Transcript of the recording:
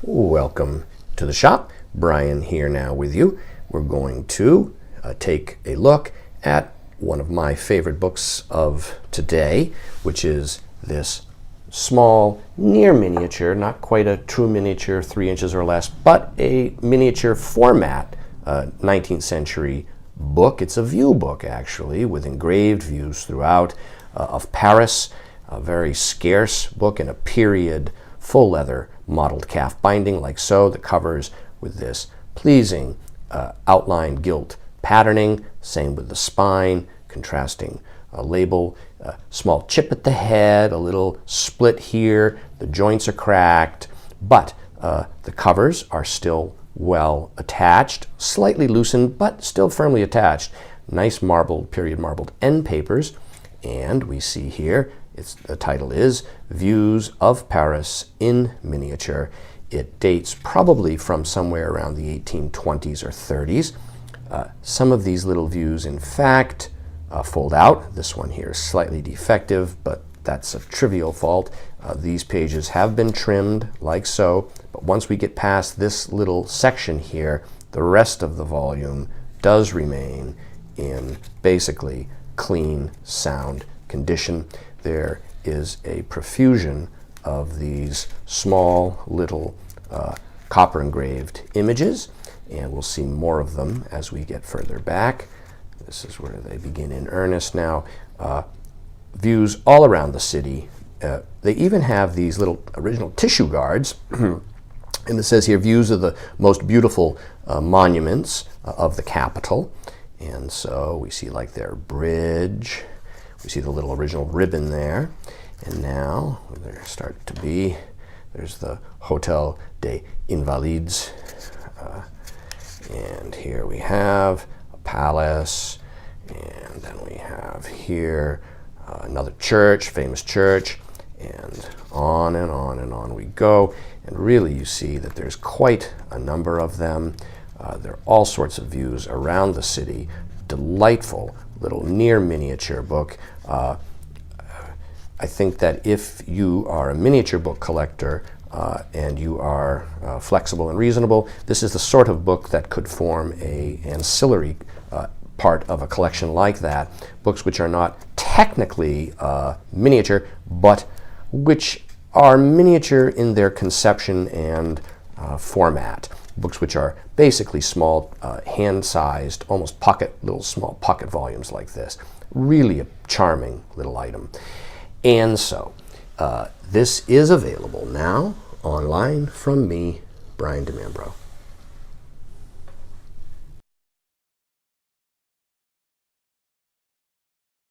Welcome to the shop. Brian here now with you. We're going to take a look at one of my favorite books of today, which is this small, near miniature, not quite a true miniature, 3 inches or less, but a miniature format 19th century book. It's a view book, actually, with engraved views throughout of Paris. A very scarce book in a period full leather mottled calf binding, like so. The covers with this pleasing outlined gilt patterning. Same with the spine, contrasting label. Small chip at the head, a little split here. The joints are cracked, but the covers are still well attached, slightly loosened, but still firmly attached. Nice marbled, period marbled end papers. And we see here, the title is Views of Paris in Miniature. It dates probably from somewhere around the 1820s or 30s. Some of these little views, in fact, fold out. This one here is slightly defective, but that's a trivial fault. These pages have been trimmed like so, but once we get past this little section here, the rest of the volume does remain in basically clean, sound condition. There is a profusion of these small little copper engraved images, and we'll see more of them as we get further back. This is where they begin in earnest now. Views all around the city. They even have these little original tissue guards, and it says here, views of the most beautiful monuments of the capital. And so we see like their bridge. We see the little original ribbon there. And now there start to be, there's the Hotel des Invalides. And here we have a palace. And then we have here another church, famous church. And on and on and on we go. And really you see that there's quite a number of them. There are all sorts of views around the city. Delightful little near miniature book. I think that if you are a miniature book collector and you are flexible and reasonable, this is the sort of book that could form an ancillary part of a collection like that. Books which are not technically miniature, but which are miniature in their conception and format. Books which are basically small, hand-sized, almost little small pocket volumes like this. Really a charming little item. And so, this is available now online from me, Brian DeMambro.